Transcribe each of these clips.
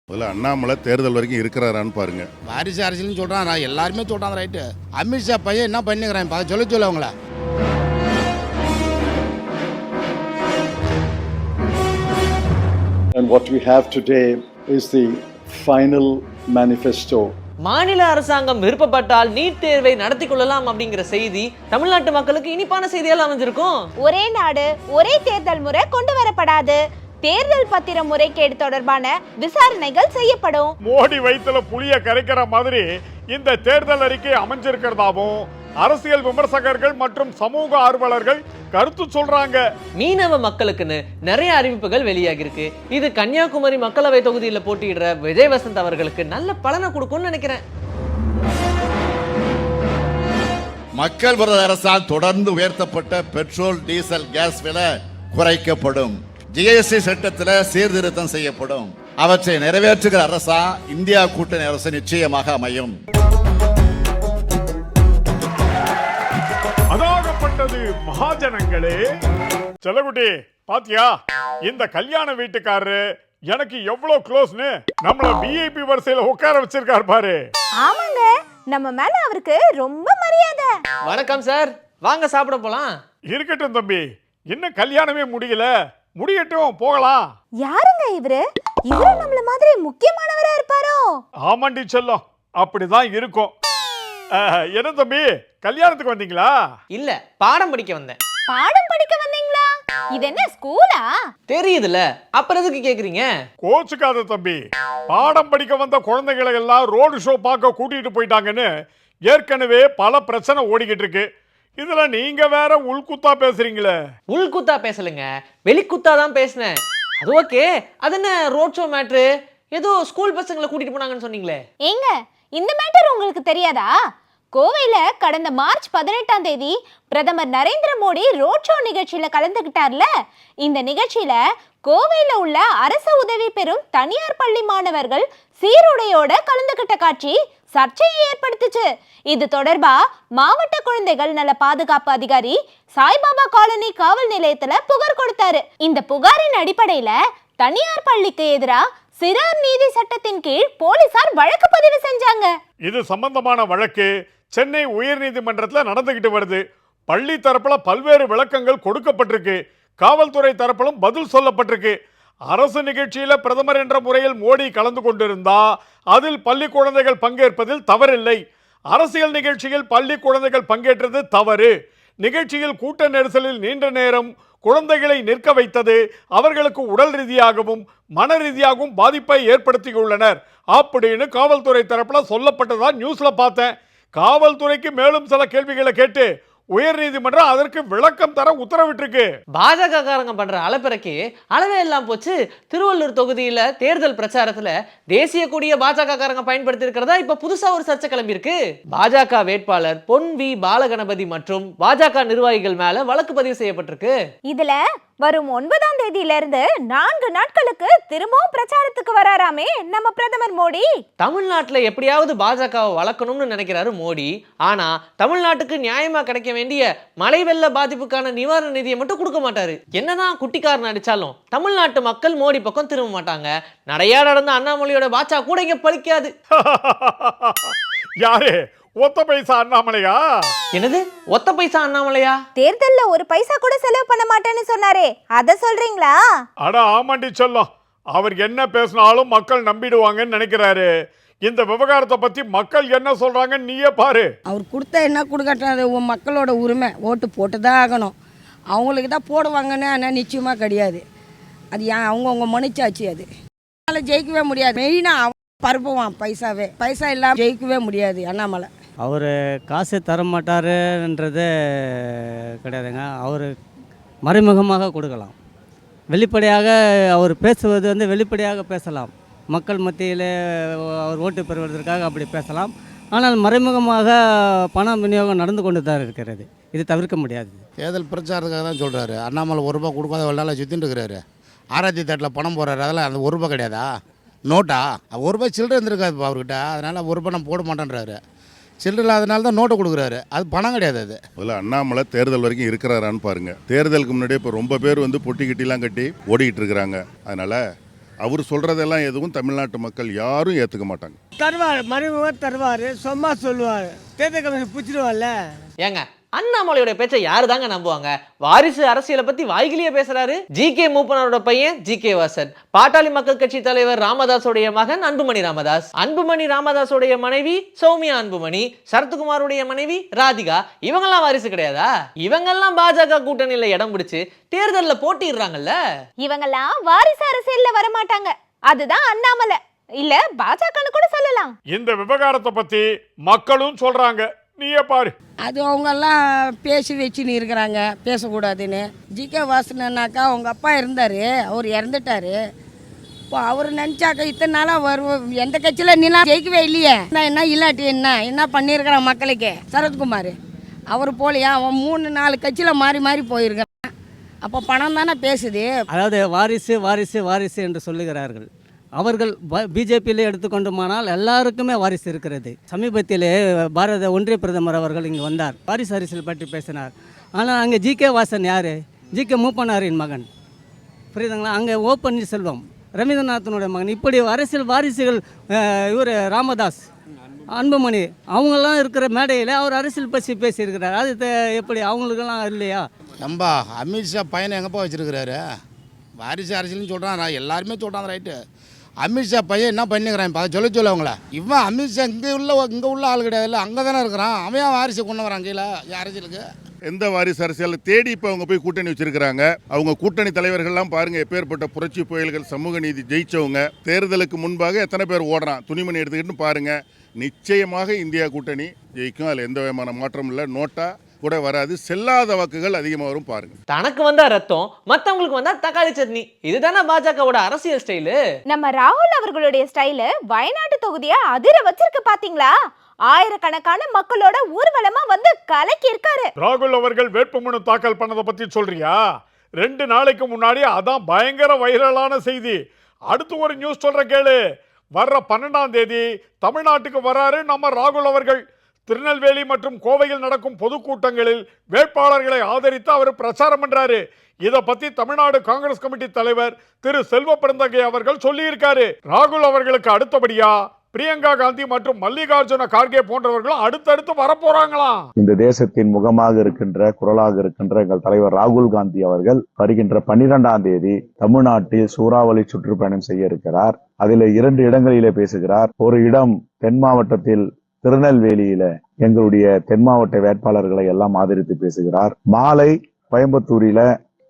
முதல்ல அண்ணாமலை தேர்தல் வரைக்கும் இருக்கிறாரான்னு பாருங்க. வாரிசு அரசியல்னு சொல்கிறான், எல்லாருமே சொல்கிறாங்க ரைட்டு. அமித்ஷா பையன் என்ன பண்ணிக்கிறான் சொல்ல அவங்கள. And what we have today is the final manifesto. மாநில அரசாங்கம் விருப்பப்பட்டால் நீட் தேர்வை நடத்தி கொள்ளலாம் அப்படிங்கிற செய்தி தமிழ்நாட்டு மக்களுக்கு இனிப்பான செய்தியால் அமைஞ்சிருக்கும். ஒரே நாடு ஒரே தேர்தல் முறை கொண்டு வரப்படாது. தேர்தல் பத்திர முறைகேடு தொடர்பான விசாரணைகள் செய்யப்படும். மோடி வயிற்றுல புளிய கரைக்கிற மாதிரி இந்த தேர்தல் அறிக்கை அமைஞ்சிருக்கிறதாவும் அரசியல் விமர்சகர்கள் மற்றும் சமூக ஆர்வலர்கள் கருத்து சொல்றாங்க. மீனவ மக்களுக்குன்னு நிறைய அறிவிப்புகள் வெளியாகி இருக்கு. இது கன்னியாகுமரி மக்களவை தொகுதியில் போட்டியிடுற விஜய் வசந்த் அவர்களுக்கு நல்ல பலனை கொடுக்கும்னு நினைக்கிறேன். மக்கள் விரோத அரசால் தொடர்ந்து உயர்த்தப்பட்ட பெட்ரோல் டீசல் கேஸ் விலை குறைக்கப்படும். ஜிஎஸ்டி சட்டத்தில் சீர்திருத்தம் செய்யப்படும். அவற்றை நிறைவேற்றுகிற அரசா இந்தியா கூட்டணி அரசு நிச்சயமாக அமையும். அதாகப்பட்டது மகாஜனங்களே. செல்லகுட்டி பாத்தியா, இந்த கல்யாண வீட்டுக்காரரு எனக்கு எவ்வளவு க்ளோஸ்னு நம்மள விஐபி வரிசையில உட்கார வச்சிருக்காரு பாரு. ஆமாங்க, நம்ம மேல அவருக்கு ரொம்ப மரியாதை. வணக்கம் சார், வாங்க சாப்பிட போலாம். இருக்கட்டும் தம்பி, இன்னும் கல்யாணமே முடியல, முடியட்டும் போகலாம். யாருங்க இவரு? இவரு நம்மள மாதிரி முக்கியமானவரா இருப்பாரோ? ஆமாண்டி செல்லம், அப்படிதான் இருக்கும். என்ன தம்பி, கல்யாணத்துக்கு வந்தீங்களா? இல்ல, பாடம் படிக்க வந்தேன். பாடம் படிக்க வந்தீங்களா? இது என்ன ஸ்கூலா? தெரியுதுல, அப்புறம் எதுக்கு கேக்குறீங்க? கோச்சுக்காத தம்பி, பாடம் படிக்க வந்த குழந்தைகளை எல்லாம் ரோடு ஷோ பார்க்க கூட்டிட்டு போயிட்டாங்கன்னு ஏற்கனவே பல பிரச்சனை ஓடிக்கிட்டு இருக்கு. இதுல நீங்க வேற உள்குத்தா பேசுறீங்களே. உள்குத்தா பேசலுங்க, வெளிக்குத்தா தான் பேசினேன். அது ஓகே. அது என்ன ரோட் ஷோ மேட்ரு? ஏதோ ஸ்கூல் பசங்களை கூட்டிட்டு போனாங்கன்னு சொன்னீங்களே. ஏங்க, இந்த மேட்டர் உங்களுக்கு தெரியாதா? கோவையில கடந்த மார்ச் 18ஆம் தேதி பிரதமர் நரேந்திர மோடி ரோட் ஷோ நிகழ்ச்சியில கலந்துகிட்டார்ல. இந்த நிகழ்ச்சியில கோவையில உள்ள அரசு உதவி பெறும் தனியார் பள்ளி மாணவர்கள் சீருடையோட கலந்துகிட்ட காட்சி சர்ச்சையை ஏற்படுத்துச்சு. இது தொடர்பா மாவட்ட குழந்தைகள் நல பாதுகாப்பு அதிகாரி சாய்பாபா காலனி காவல் நிலையத்துல புகார் கொடுத்தாரு. இந்த புகாரின் அடிப்படையில தனியார் பள்ளிக்கு எதிராக சிறார் நீதி சட்டத்தின் கீழ் போலீசார் வழக்கு பதிவு செஞ்சாங்க. இது சம்பந்தமான வழக்கு சென்னை உயர்நீதிமன்றத்தில் நடந்துகிட்டு வருது. பள்ளி தரப்புல பல்வேறு விளக்கங்கள் கொடுக்கப்பட்டிருக்கு. காவல்துறை தரப்பிலும் பதில் சொல்லப்பட்டிருக்கு. அரசு நிகழ்ச்சியில பிரதமர் என்ற முறையில் மோடி கலந்து கொண்டிருந்தா அதில் பள்ளி குழந்தைகள் பங்கேற்பதில் தவறில்லை. அரசியல் நிகழ்ச்சியில் பள்ளி குழந்தைகள் பங்கேற்றது தவறு. நிகழ்ச்சியில் கூட்ட நெரிசலில் நீண்ட நேரம் குழந்தைகளை நிற்க வைத்தது அவர்களுக்கு உடல் ரீதியாகவும் மன ரீதியாகவும் பாதிப்பை ஏற்படுத்தியுள்ளனர் அப்படின்னு காவல்துறை தரப்புல சொல்லப்பட்டதா நியூஸ்ல பார்த்தேன். காவல்துறைக்கு மேலும் சில கேள்விகளை கேட்டு உயர்நீதிமன்றம் அதற்கு விளக்கம் தர உத்தரவிட்டிருக்கு. பாஜக காரங்க பண்ற அலப்பறைக்கு அளவே எல்லாம் போச்சு. திருவள்ளூர் தொகுதியில தேர்தல் பிரச்சாரத்துல தேசிய கொடிய பாஜக காரங்க பயன்படுத்தி இருக்கிறதா இப்ப புதுசா ஒரு சர்ச்சை கிளம்பி இருக்கு. பாஜக வேட்பாளர் பொன் வி பாலகணபதி மற்றும் பாஜக நிர்வாகிகள் மேல வழக்கு பதிவு செய்யப்பட்டிருக்கு. இதுல வரும் 9ஆம் தேதியில இருந்து 4 நாட்களுக்கு திரும்பவும் பிரச்சாரத்துக்கு வராராமே நம்ம பிரதமர் மோடி. தமிழ்நாட்டுல எப்படியாவது பாஜகவை வளர்க்கணும்னு நினைக்கிறாரு மோடி. ஆனா தமிழ்நாட்டுக்கு நியாயமா கிடைக்க வேண்டிய மழை வெள்ள பாதிப்புக்கான நிவாரண நிதியை மட்டும் கொடுக்க மாட்டாரு. என்னதான் குட்டிக்காரன் அடிச்சாலும் தமிழ்நாட்டு மக்கள் மோடி பக்கம் திரும்ப மாட்டாங்க. நடையா நடந்த அண்ணாமலையோட பாச்சா கூட இங்க பலிக்காது. யாரு? ஒத்த பைசா அண்ணாமலையா? என்னது ஒத்த பைசா அண்ணாமலையா? தேர்தல்ல ஒரு பைசா கூட செலவு பண்ண மாட்டேன்னு சொன்னாரே, அத சொல்றீங்களா? அட ஆமாண்டி சொல்லும், அவர் என்ன பேசினாலும் மக்கள் நம்பிடுவாங்கன்னு நினைக்கிறாரு. இந்த விவகாரத்தை பத்தி மக்கள் என்ன சொல்றாங்க நீயே பாரு. அவர் கொடுத்தா என்ன கொடுக்கட்டும், அது மக்களோட உரிமை. ஓட்டு போட்டு தான் ஆகணும். அவங்களுக்கு தான் போடுவாங்கன்னு ஆனால் நிச்சயமாக கிடையாது. அது ஏன் அவங்கவுங்க மனுச்சாச்சு. அது அதனால் ஜெயிக்கவே முடியாது. மெயினாக பரப்புவான் பைசாவே. பைசா இல்லாமல் ஜெயிக்கவே முடியாது அண்ணாமலை. அவர் காசு தர மாட்டாருன்றது கிடையாதுங்க. அவர் மறைமுகமாக கொடுக்கலாம். வெளிப்படையாக அவர் பேசுவது வெளிப்படையாக பேசலாம். மக்கள் மத்தியில் அவர் ஓட்டு பெறுவதற்காக அப்படி பேசலாம். ஆனால் மறைமுகமாக பண விநியோகம் நடந்து கொண்டு தான் இருக்கிறது. இது தவிர்க்க முடியாது. தேர்தல் பிரச்சாரத்துக்காக தான் சொல்கிறாரு. அண்ணாமலை ₹1 கொடுக்காத வெள்ளால சுற்றின்னு இருக்கிறாரு. ஆராய்ச்சி தட்டில் பணம் போடுறாரு. அதெல்லாம் அந்த ₹1 கிடையாதா? நோட்டா? ₹1 சில்லறை இருந்திருக்காது அவர்கிட்ட. அதனால் ₹1 நான் போட மாட்டேன்றாரு. சில்லறை இல்லாதனால தான் நோட்டை கொடுக்குறாரு. அது பணம் கிடையாது. அது முதல்ல அண்ணாமலை தேர்தல் வரைக்கும் இருக்கிறாரான்னு பாருங்க. தேர்தலுக்கு முன்னாடியே இப்போ ரொம்ப பேர் பொட்டி கிட்டிலாம் கட்டி ஓடிக்கிட்டு இருக்கிறாங்க. அதனால அவர் சொல்கிறதெல்லாம் எதுவும் தமிழ்நாட்டு மக்கள் யாரும் ஏற்றுக்க மாட்டாங்க. தருவார், மறைமுகம் தருவார், சும்மா சொல்லுவார், தேர்தல் கமிஷன் பிடிச்சிடுவார்ல. ஏங்க அண்ணாமலையோட பேச்சை யாரு தாங்க நம்புவாங்க? வாரிசு அரசியலை பத்தி வாய்கிலேயே பேசுறாரு. ஜி.கே. மூப்பனாரோட பையன் ஜி.கே. வாசன், பாட்டாளி மக்கள் கட்சி தலைவர் ராமதாஸோடைய மகன் அன்புமணி ராமதாஸ், அன்புமணி ராமதாஸோடைய மனைவி சௌமியா அன்புமணி, சரத்குமாருடைய மனைவி ராதிகா, இவங்கெல்லாம் வாரிசு கிடையாதா? இவங்கெல்லாம் பாஜக கூட்டணியில இடம் பிடிச்சு தேர்தல்ல போட்டிடுறாங்கல்ல. இவங்கெல்லாம் வாரிசு அரசியல்ல வரமாட்டாங்க. அதுதான் அண்ணாமலை இல்ல பாஜகன்னு கூட சொல்லலாம். இந்த விவகாரத்தை பத்தி மக்களும் சொல்றாங்க, நீயே பாரு. அது அவங்கெல்லாம் பேசி வச்சுன்னு இருக்கிறாங்க, பேசக்கூடாதுன்னு. ஜி.கே. வாசனாக்கா அவங்க அப்பா இருந்தார், அவர் இறந்துட்டார். இப்போ அவர் நினச்சாக்கா இத்தனை நாளாக வருவோம், எந்த கட்சியில் நீலாம் ஜெயிக்கவே இல்லையே, என்ன இல்லாட்டி என்ன பண்ணியிருக்கிறான் மக்களுக்கு. சரத்குமார் அவர் போலையா, அவன் 3-4 கட்சியில் மாறி மாறி போயிருக்கிறான். அப்போ பணம் தானே பேசுது. அதாவது வாரிசு வாரிசு வாரிசு என்று சொல்லுகிறார்கள். அவர்கள் பிஜேபியிலே எடுத்துக்கொண்டுமானால் எல்லாருக்குமே வாரிசு இருக்கிறது. சமீபத்திலே பாரத ஒன்றிய பிரதமர் அவர்கள் இங்கே வந்தார், வாரிசு அரசியல் பற்றி பேசினார். ஆனால் அங்கே ஜி.கே. வாசன் யார்? ஜி.கே. மூப்பனாரின் மகன், புரியுதுங்களா? அங்கே ஓ பன்னீர்செல்வம் ரவீந்திரநாத்தனுடைய மகன். இப்படி அரசியல் வாரிசுகள், இவர் ராமதாஸ், அன்புமணி, அவங்கெல்லாம் இருக்கிற மேடையில் அவர் அரசியல் பற்றி பேசியிருக்கிறார். அது எப்படி அவங்களுக்கெல்லாம் இல்லையா? நம்ம அமித்ஷா பையனை எங்கப்பா வச்சுருக்கிறாரு? வாரிசு அரசியல்னு சொல்கிறான், எல்லாருமே சொல்கிறாங்க, ரைட்டு. அமித்ஷா பையன் என்ன பண்ணிக்கிறான் இப்போ சொல்ல அவங்கள. இவன் அமித்ஷா இங்கே உள்ள ஆள் கிடையாதுல்ல, அங்கே தானே இருக்கிறான். அவன் வாரிசு கொண்டு வரான் கீழே அரசியலுக்கு. எந்த வாரிசு அரசியலை தேடி இப்போ அவங்க போய் கூட்டணி வச்சிருக்கிறாங்க. அவங்க கூட்டணி தலைவர்கள்லாம் பாருங்க, எப்பேற்பட்ட புரட்சி புயல்கள், சமூக நீதி ஜெயிச்சவங்க. தேர்தலுக்கு முன்பாக எத்தனை பேர் ஓடுறான், துணிமணி எடுத்துக்கிட்டு பாருங்க. நிச்சயமாக இந்தியா கூட்டணி ஜெயிக்கும், அதில் எந்த விதமான மாற்றம் இல்லை. நோட்டா கூட வராது, செல்லாத வாக்குகள் அதிகமாக வரும் பாருங்க. தனக்கு வந்தா ரத்தம், மத்தவங்களுக்கு வந்தா தக்காளி சட்னி. இதுதானே பாஜகவோட அரசியல் ஸ்டைலு. நம்ம ராகுல் அவர்களுடைய ஸ்டைலு வயநாட்டு தொகுதியை அதிர வச்சிருக்கு பாத்தீங்களா? ஆயிரக்கணக்கான மக்களோட ஊர்வலமா வந்து கலக்கி இருக்காரு. ராகுல் அவர்கள் வேட்புமனு தாக்கல் பண்ணதை பத்தி சொல்றியா? 2 நாளைக்கு முன்னாடி அதான் பயங்கர வைரலான செய்தி. அடுத்து ஒரு நியூஸ் சொல்ற கேளு. வர்ற 12ஆம் தேதி தமிழ்நாட்டுக்கு வராரு நம்ம ராகுல் அவர்கள். திருநெல்வேலி மற்றும் கோவையில் நடக்கும் பொதுக்கூட்டங்களில் வேட்பாளர்களை ஆதரித்து அவர் பிரச்சாரம் பண்றாரு. இதை பத்தி தமிழ்நாடு காங்கிரஸ் கமிட்டி தலைவர் திரு செல்வ பெருந்தகை அவர்கள் சொல்லியிருக்காரு. ராகுல் அவர்களுக்கு அடுத்தபடியா பிரியங்கா காந்தி மற்றும் மல்லிகார்ஜுன கார்கே போன்றவர்களும் அடுத்தடுத்து வரப்போறாங்களாம். இந்த தேசத்தின் முகமாக இருக்கின்ற, குரலாக இருக்கின்ற எங்கள் தலைவர் ராகுல் காந்தி அவர்கள் வருகின்ற 12ஆம் தேதி தமிழ்நாட்டில் சூறாவளி சுற்றுப்பயணம் செய்ய இருக்கிறார். அதில் 2 இடங்களிலே பேசுகிறார். ஒரு இடம் தென் மாவட்டத்தில் திருநெல்வேலியில எங்களுடைய தென் மாவட்ட வேட்பாளர்களை எல்லாம் ஆதரித்து பேசுகிறார். மாலை கோயம்புத்தூரில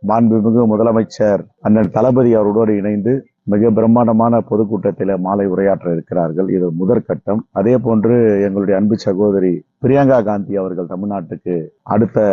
மாண்புமிகு முதலமைச்சர் அண்ணன் தளபதி அவரோடு இணைந்து மிக பிரம்மாண்டமான பொதுக்கூட்டத்தில் மாலை உரையாற்ற இருக்கிறார்கள். இது முதற்கட்டம். அதே போன்று எங்களுடைய அன்பு சகோதரி பிரியங்கா காந்தி அவர்கள் தமிழ்நாட்டுக்கு அடுத்த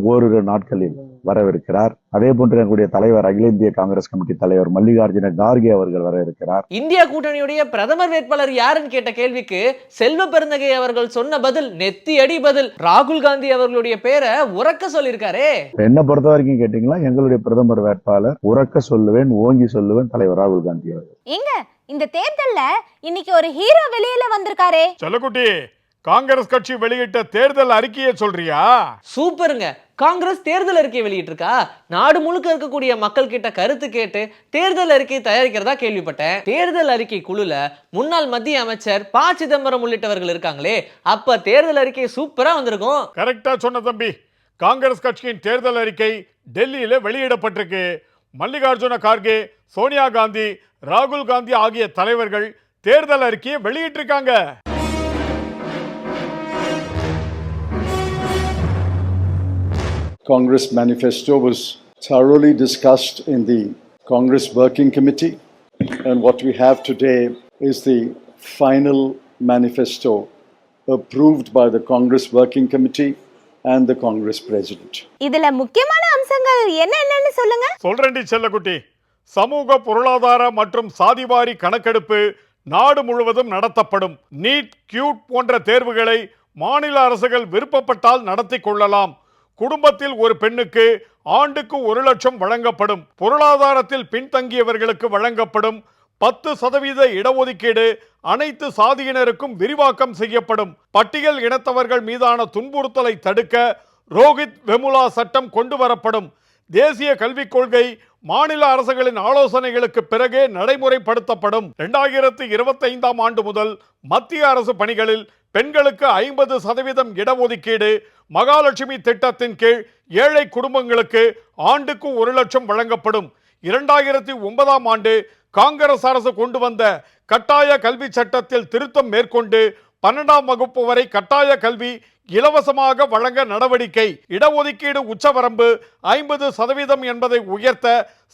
ஓரிரு நாட்களில் வரவிருக்கிறார். அதே போன்று எங்களுடைய தலைவர் அகில இந்திய காங்கிரஸ் கமிட்டி தலைவர் மல்லிகார்ஜுன கார்கே அவர்கள் வர இருக்கிறார். இந்தியா கூட்டணியுடைய பிரதமர் வேட்பாளர் யாருன்னு கேட்ட கேள்விக்கு செல்வ பெருந்தகை அவர்கள் சொன்ன பதில் நெத்தி அடி பதில். ராகுல் காந்தி அவர்களுடைய பேரை உறக்க சொல்லியிருக்காரே. என்ன பொறுத்த வரைக்கும் கேட்டீங்களா, எங்களுடைய பிரதமர் வேட்பாளர் உறக்க சொல்லுவேன், ஓங்கி சொல்லுவேன், தலைவர் ராகுல் காந்தி அவர்கள். எங்க இந்த தேர்தல்ல இன்னைக்கு ஒரு ஹீரோ வெளியில வந்திருக்காரே. செல்லக்குட்டி, காங்கிரஸ் கட்சி வெளியிட்ட தேர்தல் அறிக்கையை சொல்றியா? சூப்பருங்க. காங்கிரஸ் தேர்தல் அறிக்கையை வெளியிட்டிருக்கா. நாடு முழுக்க இருக்கக்கூடிய மக்கள் கிட்ட கருத்து கேட்டு தேர்தல் அறிக்கை தயாரிக்கிறதா கேள்விப்பட்டேன். தேர்தல் அறிக்கை குழுல முன்னாள் மத்திய அமைச்சர் ப. சிதம்பரம் உள்ளிட்டவர்கள் இருக்காங்களே, அப்ப தேர்தல் அறிக்கை சூப்பரா வந்திருக்கும். கரெக்டா சொன்ன தம்பி. காங்கிரஸ் கட்சியின் தேர்தல் அறிக்கை டெல்லியில வெளியிடப்பட்டிருக்கு. மல்லிகார்ஜுன கார்கே, சோனியா காந்தி, ராகுல் காந்தி ஆகிய தலைவர்கள் தேர்தல் அறிக்கையை வெளியிட்டிருக்காங்க. Congress manifesto was thoroughly discussed in the Congress Working Committee, and what we have today is the final manifesto approved by the Congress Working Committee and the Congress President. இதுல முக்கியமான அம்சங்கள் என்னென்னன்னு சொல்லுங்க. சொல்றேன்டி செல்லக்குட்டி. சமூக பொருளாதார மற்றும் சாதிவாரி கணக்கெடுப்பு நாடு முழுவதும் நடத்தப்படும். நீட், கியூட் போன்ற தேர்வுகளை மாநில அரசுகள் விருப்பப்பட்டால் நடத்தி கொள்ளலாம். குடும்பத்தில் ஒரு பெண்ணுக்கு ஆண்டுக்கு 1 லட்சம் வழங்கப்படும். பொருளாதாரத்தில் பின்தங்கியவர்களுக்கு வழங்கப்படும் 10% இடஒதுக்கீடு அனைத்து சாதியினருக்கும் விரிவாக்கம் செய்யப்படும். பட்டியல் இனத்தவர்கள் மீதான துன்புறுத்தலை தடுக்க ரோஹித் வெமுலா சட்டம் கொண்டு வரப்படும். தேசிய கல்விக் கொள்கை மாநில அரசுகளின் ஆலோசனைகளுக்கு பிறகே நடைமுறைப்படுத்தப்படும். 2025ஆம் ஆண்டு முதல் மத்திய அரசு பணிகளில் பெண்களுக்கு 50% இடஒதுக்கீடு. மகாலட்சுமி திட்டத்தின் கீழ் ஏழை குடும்பங்களுக்கு ஆண்டுக்கு 1 லட்சம் வழங்கப்படும். 2009ஆம் ஆண்டு காங்கிரஸ் அரசு கொண்டு வந்த கட்டாய கல்வி சட்டத்தில் திருத்தம் மேற்கொண்டு 12ஆம் வகுப்பு வரை கட்டாய கல்வி இலவசமாக வழங்க நடவடிக்கை. இடஒதுக்கீடு உச்சவரம்பு 50% என்பதை உயர்த்த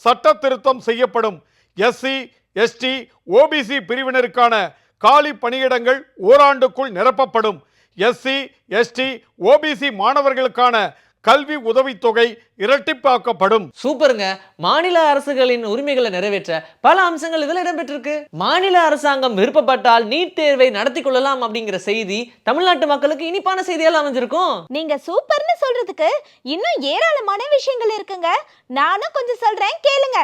சட்ட திருத்தம் செய்யப்படும். எஸ்சி, எஸ்டி, ஓபிசி பிரிவினருக்கான காலி பணியிடங்கள் ஓராண்டுக்குள் நிரப்பப்படும். எஸ்சி, எஸ்டி, ஓபிசி மாணவர்களுக்கான கல்வி உதவித்தொகை இரட்டிப்பாக்கப்படும். சூப்பருங்க. மாநில அரசுகளின் உரிமைகளை நிறைவேற்ற பல அம்சங்கள் இதில் இடம்பெற்றிருக்கு. மாநில அரசாங்கம் விருப்பப்பட்டால் நீட் தேர்வை நடத்தி கொள்ளலாம் அப்படிங்கிற செய்தி தமிழ்நாட்டு மக்களுக்கு இனிப்பான செய்தியால் அமைஞ்சிருக்கும். நீங்க சூப்பர்னு சொல்றதுக்கு இன்னும் ஏராளமான விஷயங்கள் இருக்குங்க. நானும் கொஞ்சம் சொல்றேன், கேளுங்க.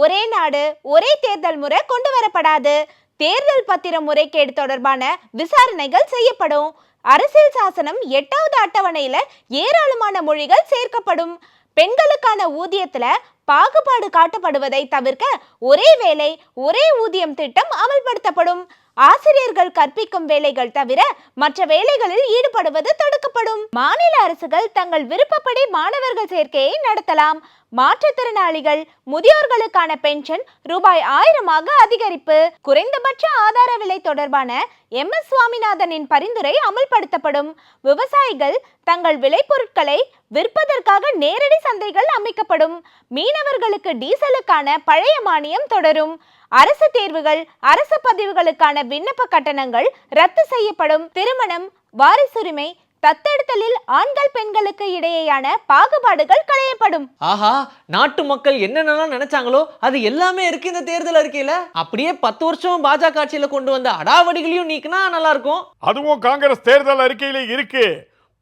ஒரே நாடு ஒரே தேர்தல் முறை கொண்டு வரப்படாது. தேர்தல் பத்திர முறைகேடு தொடர்பான விசாரணைகள் செய்யப்படும். அரசியல் சாசனம் 8வது அட்டவணையில ஏராளமான மொழிகள் சேர்க்கப்படும். பெண்களுக்கான ஊதியத்துல பாகுபாடு காட்டப்படுவதை தவிர்க்க ஒரே வேலை ஒரே ஊதியம் திட்டம் அமல்படுத்தப்படும். ஆசிரியர்கள் கற்பிக்கும் வேலைகள் தவிர மற்ற வேலைகளில் ஈடுபடுவது தடுக்கப்படும். மாநில அரசுகள் தங்கள் விருப்பப்படி மாணவர்கள் சேர்க்கையை நடத்தலாம். மாற்றுத்திறனாளிகள் முதியோர்களுக்கான பென்ஷன் ரூபாய் 1000ஆக அதிகரிப்பு. குறைந்தபட்ச ஆதார விலை தொடர்பான MS சுவாமிநாதனின் பரிந்துரை அமல்படுத்தப்படும். விவசாயிகள் தங்கள் விளைபொருட்களை விற்பதற்காக நேரடி சந்தைகள் அமைக்கப்படும். மீனவர்களுக்கு டீசலுக்கான பழைய மானியம் தொடரும். அரசு தேர்வுகள் அரசு பதிவுகளுக்கான விண்ணப்ப கட்டணங்கள் ரத்து செய்யப்படும். திருமணம், வாரிசுரிமை, தத்தெடுத்தலில் ஆண்கள் பெண்களுக்கு இடையேயான பாகுபாடுகள் களையப்படும். ஆஹா, நாட்டு மக்கள் என்னென்னலாம் நினைச்சாங்களோ அது எல்லாமே இருக்கு இந்த தேர்தல் அறிக்கையில. அப்படியே 10 வருஷம் பாஜக ஆட்சியில கொண்டு வந்த அடாவடிகளையும் நீக்கினா நல்லா இருக்கும். அதுவும் காங்கிரஸ் தேர்தல் அறிக்கையிலே இருக்கு.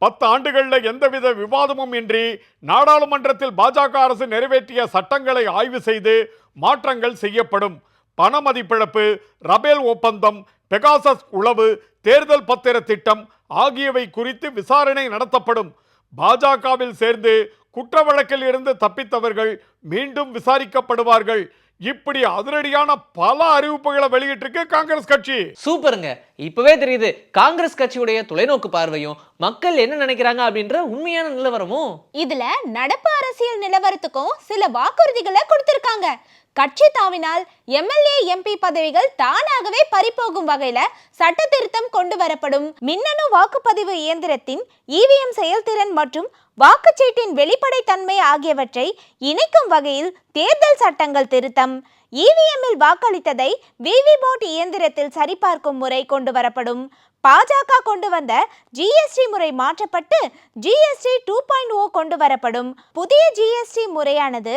10 ஆண்டுகள்ல எந்தவித விவாதமும் இன்றி நாடாளுமன்றத்தில் பாஜக அரசு நிறைவேற்றிய சட்டங்களை ஆய்வு செய்து மாற்றங்கள் செய்யப்படும். பண மதிப்பிழப்பு, ரபேல் ஒப்பந்தம், பெகாசஸ் உளவு, தேர்தல் பத்திர திட்டம் ஆகியவை குறித்து விசாரணை நடத்தப்படும். பாஜகவில் சேர்ந்து குற்ற வழக்கில் இருந்து தப்பித்தவர்கள் மீண்டும் விசாரிக்கப்படுவார்கள். இப்படி அதிரடியான பல அறிவிப்புகளை வெளியிட்டிருக்கு காங்கிரஸ் கட்சி. சூப்பருங்க. இப்பவே தெரியுது காங்கிரஸ் கட்சியுடைய தொலைநோக்கு பார்வையும் மக்கள் என்ன நினைக்கிறாங்க அப்படின்ற உண்மையான நிலவரமும். இதுல நடப்பு அரசியல் நிலவரத்துக்கும் சில வாக்குறுதிகளை கொடுத்திருக்காங்க. கட்சி தாவினால் MLA MP பதவிகள் தானாகவே பறிபோகும் வகையில சட்ட திருத்தம் கொண்டு வரப்படும். மின்னணு வாக்குப்பதிவு இயந்திரத்தின் EVM செயல்திறன் மற்றும் வாக்குச்சீட்டின் வெளிப்படைத்தன்மை ஆகியவற்றை இணைக்கும் வகையில் தேர்தல் சட்டங்கள் திருத்தம். EVM-இல் வாக்களித்ததை VVBOT இயந்திரத்தில் சரிபார்க்கும் முறை கொண்டு வரப்படும். பாஜக கொண்டு வந்த GST முறை மாற்றப்பட்டு GST 2.0 கொண்டு வரப்படும். புதிய GST முறையானது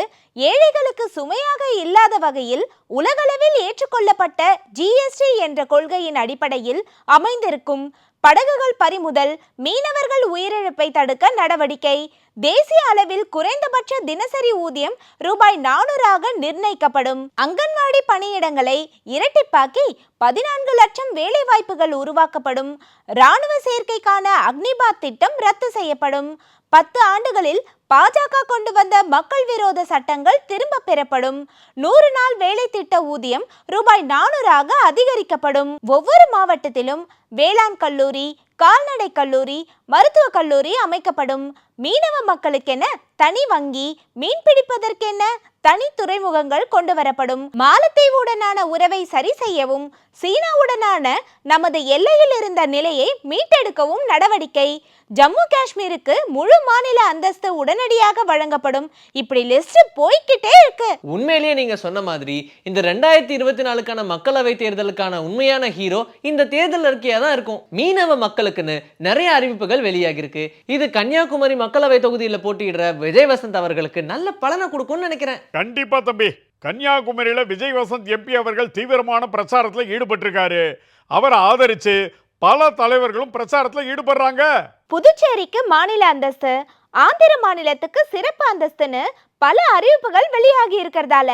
ஏழைகளுக்கு சுமையாக இல்லாத வகையில் உலகளவில் ஏற்றுக்கொள்ளப்பட்ட GST என்ற கொள்கையின் அடிப்படையில் அமைந்திருக்கும். படகுகள் பறிமுதல், மீனவர்கள் உயிரிழப்பை தடுக்க நடவடிக்கை. தேசிய அளவில் குறைந்தபட்ச தினசரி ஊதியம் ரூபாய் 400ஆக நிர்ணயிக்கப்படும். அங்கன்வாடி பணியிடங்களை இரட்டிப்பாக்கி 14 லட்சம் வேலைவாய்ப்புகள் உருவாக்கப்படும். இராணுவ சேர்க்கைக்கான அக்னிபாத் திட்டம் ரத்து செய்யப்படும். 10 ஆண்டுகளில் பாஜக கொண்டு வந்த மக்கள் விரோத சட்டங்கள் திரும்ப பெறப்படும். 100 நாள் வேலை திட்ட ஊதியம் ரூபாய் 400ஆக அதிகரிக்கப்படும். ஒவ்வொரு மாவட்டத்திலும் வேளாண் கல்லூரி, கால்நடை கல்லூரி, மருத்துவக் கல்லூரி அமைக்கப்படும். மீனவ மக்களுக்கென தனி வங்கி, மீன் பிடிப்பதற்கென தனி துறைமுகங்கள் கொண்டு வரப்படும். மாலத்தீவுடனான உறவை சரி செய்யவும் சீனாவுடனான நமது எல்லையில் இருந்த நிலையை மீட்டெடுக்கவும் நடவடிக்கை. ஜம்மு காஷ்மீருக்கு முழு மாநில அந்தஸ்து உடனடியாக வழங்கப்படும். இப்படி லிஸ்ட் போய்கிட்டே இருக்கு. உண்மையிலேயே நீங்க சொன்ன மாதிரி இந்த 2024க்கான மக்களவை தேர்தலுக்கான உண்மையான ஹீரோ இந்த தேர்தல் அறிக்கையா தான் இருக்கும். மீனவ மக்களுக்குன்னு நிறைய அறிவிப்புகள் வெளியாகி இருக்கு. இது கன்னியாகுமரி மக்களவை தொகுதியில் போட்டியிடுற விஜய் வசந்த் அவர்களுக்கு நல்ல பலனை கொடுக்கும்னு நினைக்கிறேன். கண்டிப்பா தம்பி. கன்னியாகுமரியில விஜய் வசந்த் MP அவர்கள் தீவிரமான பிரச்சாரத்தில் ஈடுபட்டிருக்காரு. அவரை ஆதரிச்சு பல தலைவர்களும் பிரச்சாரத்தில் ஈடுபடுறாங்க. புதுச்சேரிக்கு மாநில அந்தஸ்து, ஆந்திர மாநிலத்துக்கு சிறப்பு அந்தஸ்துன்னு பல அறிவிப்புகள் வெளியாகி இருக்கிறதால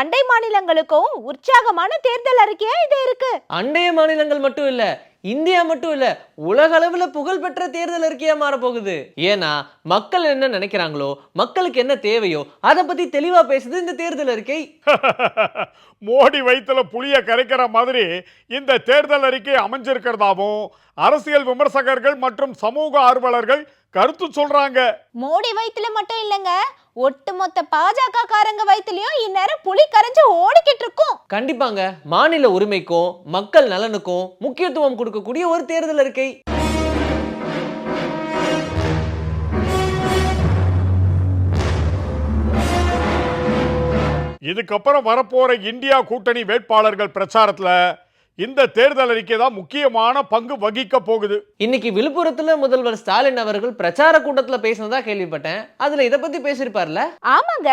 அண்டை மாநிலங்களுக்கும் உற்சாகமான தேர்தல் அறிக்கையா இது இருக்கு. அண்டைய மாநிலங்கள் மட்டும் இல்ல, இந்தியா மட்டும் இல்ல உலக அளவுல புகழ்பெற்ற தேர்தல் அறிக்கையா மாற போகுது. ஏன்னா மக்கள் என்ன நினைக்கிறாங்களோ, மக்களுக்கு என்ன தேவையோ அதை பத்தி தெளிவா பேசுது இந்த தேர்தல் அறிக்கை. மோடி வயித்துல புளிய கரைக்கிற மாதிரி இந்த தேர்தல் அறிக்கை அமைஞ்சிருக்கிறதாவும் அரசியல் விமர்சகர்கள் மற்றும் சமூக ஆர்வலர்கள் கருத்து சொல்றாங்க. மோடி வயித்துல மட்டும் இல்லங்க, ஒட்டுமொத்த பாஜக காரங்க வயித்துலயும் இந்நேரம் புலி கரைஞ்சு ஓடிக்கிட்டு இருக்கும். கண்டிப்பாங்க, மாநில உரிமைக்கும் மக்கள் நலனுக்கும் முக்கியத்துவம் கொடுக்கக்கூடிய ஒரு தேர்தல் அறிக்கை. இதுக்கப்புறம் வரப்போற இந்தியா கூட்டணி வேட்பாளர்கள் பிரச்சாரத்துல இந்த தேர்தல் அறிக்கை தான் முக்கியமான பங்கு வகிக்க போகுது. இன்னைக்கு விழுப்புரத்துல முதல்வர் ஸ்டாலின் அவர்கள் பிரச்சார கூட்டத்துல பேசினதா கேள்விப்பட்டேன். அதுல இத பத்தி பேசியிருப்பார்ல? ஆமாங்க,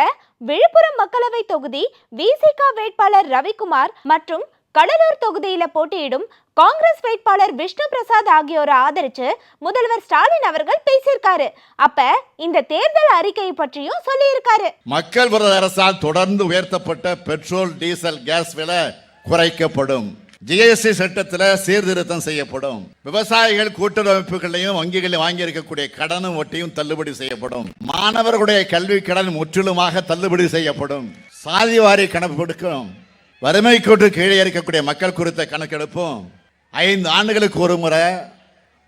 விழுப்புரம் மக்களவை தொகுதி விசிக வேட்பாளர் ரவிக்குமார் மற்றும் கடலூர் தொகுதியில போட்டியிடும் காங்கிரஸ் வேட்பாளர் விஷ்ணு பிரசாத் ஆகியோரை ஆதரிச்சு முதல்வர் ஸ்டாலின் அவர்கள் பேசியிருக்காரு. அப்ப இந்த தேர்தல் அறிக்கை பற்றியும் சொல்லியிருக்காரு. மக்கள் விரோத அரசால் தொடர்ந்து உயர்த்தப்பட்ட பெட்ரோல் டீசல் கேஸ் விலை குறைக்கப்படும். ஜிஎஸ்டி சட்டத்தில் சீர்திருத்தம் செய்யப்படும். விவசாயிகள் கூட்டுறவு அமைப்புகளையும் வங்கிகளில் வாங்கி இருக்கக்கூடிய கடனும் வட்டியும் தள்ளுபடி செய்யப்படும். மாணவர்களுடைய கல்வி கடன் முற்றிலுமாக தள்ளுபடி செய்யப்படும். சாதிவாரி கணக்கெடுக்கும், வறுமை கோட்டு கீழே இருக்கக்கூடிய மக்கள் குறித்த கணக்கெடுப்பும் 5 ஆண்டுகளுக்கு ஒரு முறை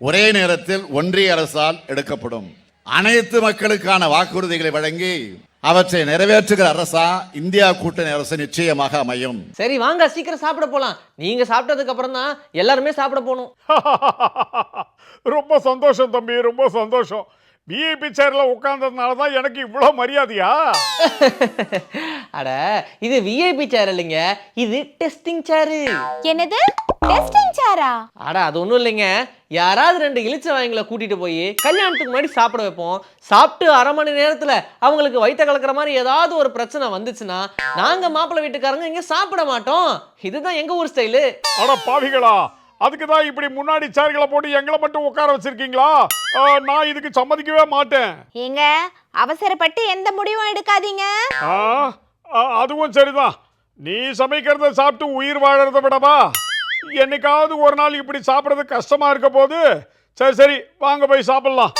ஒரே நேரத்தில் ஒன்றிய அரசால் எடுக்கப்படும். அனைத்து மக்களுக்கான வாக்குறுதிகளை வழங்கி அவற்றை நிறைவேற்றுகிற அரசா இந்தியா கூட்டணி அரசு நிச்சயமாக அமையும். சரி வாங்க சீக்கிரம் சாப்பிட போலாம். நீங்க சாப்பிட்டதுக்கு அப்புறம் தான் எல்லாருமே சாப்பிட போகணும். ரொம்ப சந்தோஷம் தம்பி, ரொம்ப சந்தோஷம். விஐபி சேர்ல உட்கார்ந்ததுனால தான் எனக்கு இவ்வளவு மரியாதையா? அட இது விஐபி சேர் இல்லைங்க, இது டெஸ்டிங் சேரு. என்னது டெஸ்டிங் சேரா? அட அது ஒன்றும் இல்லைங்க, யாராவது 2 இளிச்ச வாய்ங்களை கூட்டிட்டு போய் கல்யாணத்துக்கு முன்னாடி சாப்பிட வைப்போம். சாப்பிட்டு அரை மணி நேரத்துல அவங்களுக்கு வயிற்ற கலக்கிற மாதிரி ஏதாவது ஒரு பிரச்சனை வந்துச்சுன்னா நாங்க மாப்பிள்ளை வீட்டுக்காரங்க இங்க சாப்பிட மாட்டோம். இதுதான் எங்க ஊர் ஸ்டைலு. அட பாவிகளா, அதுக்கு தான் இப்படி முன்னாடி சேர்களை போட்டு எங்களை மட்டும் உட்கார வச்சிருக்கீங்களா? நான் இதுக்கு சம்மதிக்கவே மாட்டேன். ஏங்க அவசரப்பட்டு எந்த முடிவும் எடுக்காதீங்க. அதுவும் சரிதான். நீ சமைக்கிறத சாப்பிட்டு உயிர் வாழறத விடவா என்னைக்காவது ஒரு நாள் இப்படி சாப்பிட்றது கஷ்டமா இருக்க போது. சரி சரி வாங்க போய் சாப்பிடலாம்.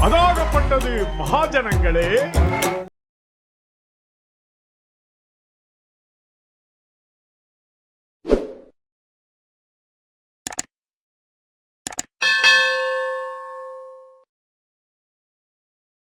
அதாகப்பட்டது மகாஜனங்களே,